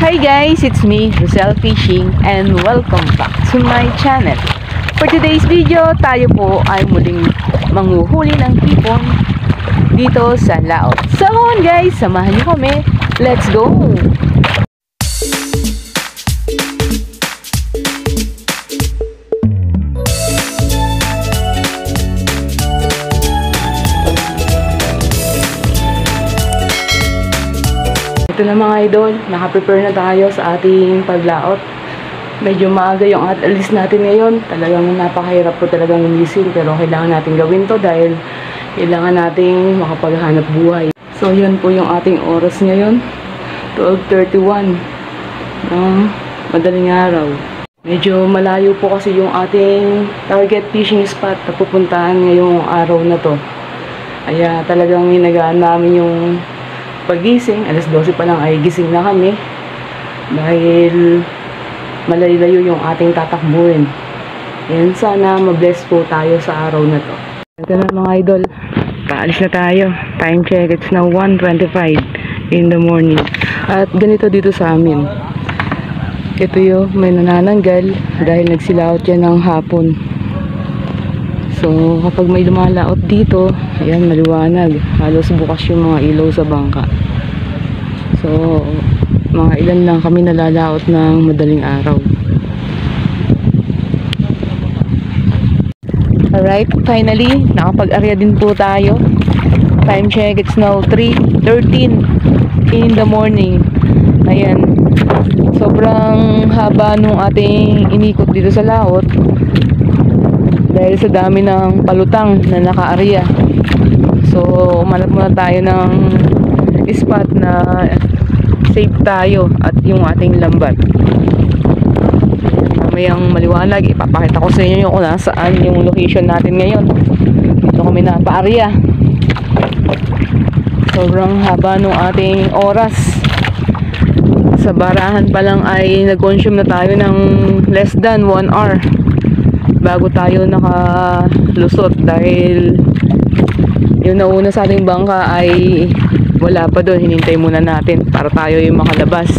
Hi guys, it's me, Rosel Fishing, and welcome back to my channel. For today's video, tayo po ay muling manghuhuli ng hipon dito sa laot. So guys, samahan niyo kami. Let's go! Ito na mga idol, nakaprepare na tayo sa ating paglaot. Medyo maaga yung alis natin ngayon. Talagang napakahirap po talagang gumising, pero kailangan natin gawin to dahil kailangan nating makapaghanap buhay. So yun po yung ating oras ngayon, 12:31 ng madaling araw. Medyo malayo po kasi yung ating target fishing spot na pupuntahan ngayong araw na to. Kaya talagang hinagaan namin yung pagising, alas 12 pa lang ay gising na kami dahil malayo yung ating tatakbuhin. Yan, sana mabless po tayo sa araw na to. Ito na mga idol, paalis na tayo. Time check, it's now 1:25 in the morning. At ganito dito sa amin, ito yung may nanananggal dahil nagsilaot yan ng hapon. So kapag may lumalaot dito, ayan, maliwanag, halos bukas yung mga ilaw sa bangka. So mga ilan lang kami nalalaot ng madaling araw. Alright, finally nakapag-area din po tayo. Time check, it's now 3:13 in the morning. Ayan, sobrang haba nung ating inikot dito sa laot dahil sa dami ng palutang na naka-area. So umanap muna tayo ng spot na safe tayo at yung ating lambat. Mamayang maliwanag, ipapakita ko sa inyo kung nasaan yung location natin ngayon. Dito kami na pa-area. Sobrang haba nung ating oras. Sa barahan pa lang ay nag-consume na tayo ng less than 1 hour bago tayo nakalusot dahil yung nauna sa ating bangka ay wala pa doon. Hinintay muna natin para tayo yung makalabas.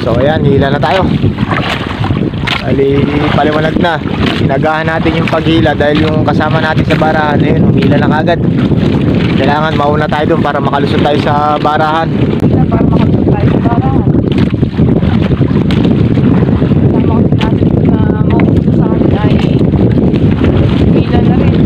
So ayan, hila na tayo. Paliwanag na. Inagahan natin yung paghila dahil yung kasama natin sa barahan, ayun, humila na kagad. Kailangan mauna tayo doon para makalusot tayo sa barahan. Para makalusot tayo sa barahan. Kasama kasi natin na mauusap sa akin ay humila na rin.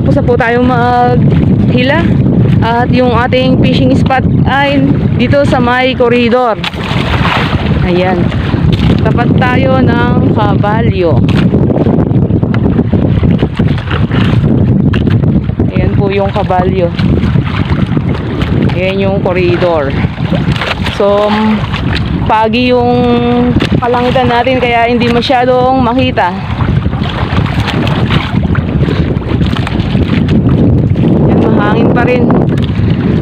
tapos na po tayong maghila. At yung ating fishing spot ay dito sa may corridor. Ayan. Tapat tayo ng Caballo. Ayan po yung Caballo. Ayan yung corridor. So, pagi yung kalangitan natin kaya hindi masyadong makita. Ayan, mahangin pa rin.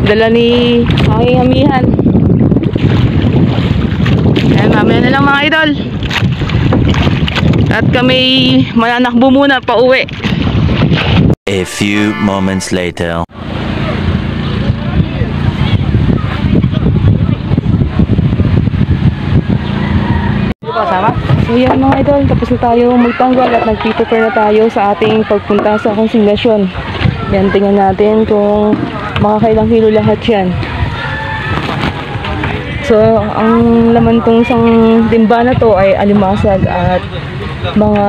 Dala ni aking amihan. Ayan, mamaya na lang mga idol. At kami mananakbo muna pa uwi. A few moments later. So yan mga idol, tapos na tayo magtanggal at nag-prepare na tayo sa ating pagpunta sa konsignasyon. Yan, tingnan natin kung makakailang kilo lahat yan. So, ang laman tong isang timba na to ay alimasag at mga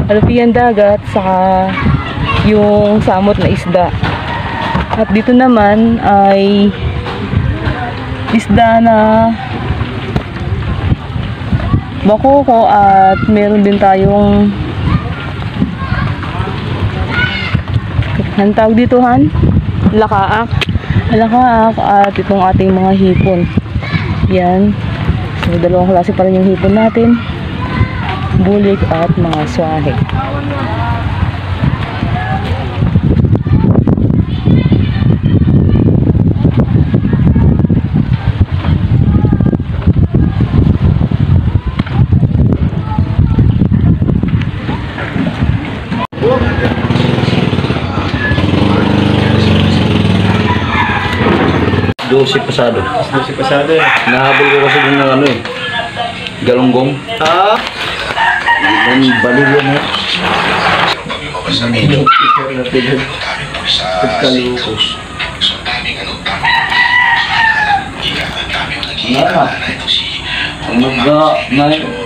alapian dagat saka yung samot na isda. At dito naman ay isda na bakoko at meron din tayong ang tawag dito lakaak at itong ating mga hipon. Yan. So dalawang klase pa rin yung hipon natin, bulik at mga swahe. Dosi pasado. Dosi pasado eh. Nahabol ko kasi dun ng ano eh. Galunggong. Ah? Yung baliw yan eh. Pagkalukos.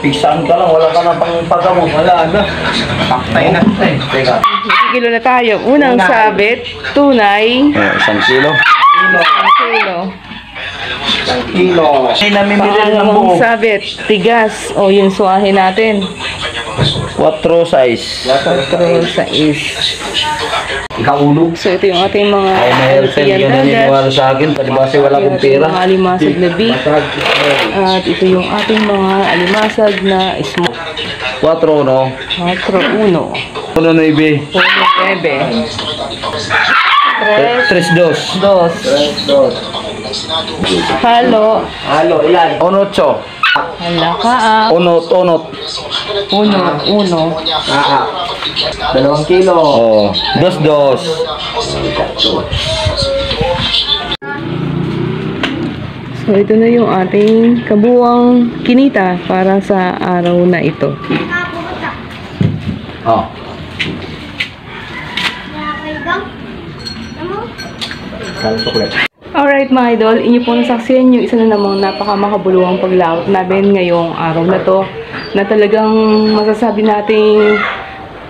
Pigsaan ka lang, wala ka na pang pagkamot. Wala na. Paktay na. Teka. Kilo na tayo. Unang sabit, tunay. 1 kilo. 1 kilo. Kilo. Ay, namimili ng Pangalawang buo. sabit, tigas. O yung swahe natin. 4 size. 4 sa is. Ikaulog. So ito yung ating mga Ay, mahirap yan. Yan naniniwala sa akin. Palibasa wala akong pera. mga alimasag na beef. At ito yung ating mga alimasag na smoke. 4 no? 4-1. 1 na ibe. 1-9. 3 dos. 2. Halo. Halo, ilan? 8. Halaka. 1. 1. 2 kilo. Oh, 2. So ito na yung ating kabuwang kinita para sa araw na ito. Oh. Alright mga idol, inyo po nasaksiyan yung isa na namang napakamakabuluhang paglaot namin ngayong araw na to na talagang masasabi nating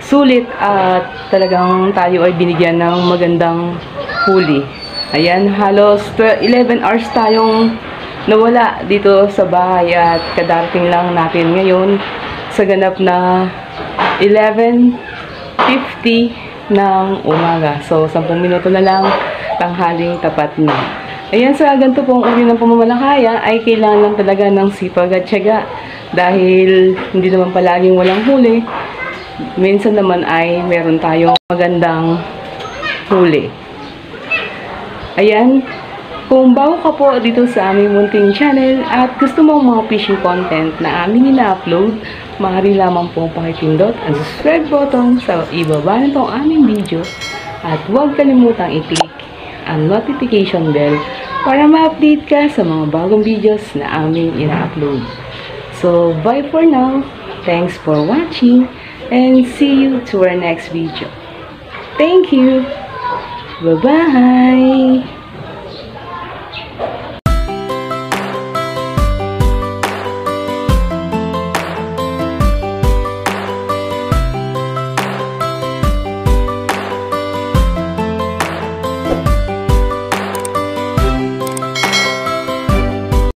sulit at talagang tayo ay binigyan ng magandang huli. Ayan, halos 11 hours tayong nawala dito sa bahay at kadarating lang natin ngayon sa ganap na 11:50 ng umaga. So, 10 minuto na lang, tanghaling tapat na. Ayan, sa ganito pong uri ng pamamalakaya ay kailangan lang talaga ng sipag at tiyaga dahil hindi naman palaging walang huli. Minsan naman ay meron tayong magandang huli. Ayan, kung bago ka po dito sa aming munting channel at gusto mo mga fishing content na aming ina-upload, maaari lamang pong pakipindot ang subscribe button sa ibaba nitong aming video at huwag kalimutang i-click ang notification bell para ma-update ka sa mga bagong videos na aming ina-upload. So, bye for now. Thanks for watching and see you to our next video. Thank you. Bye-bye.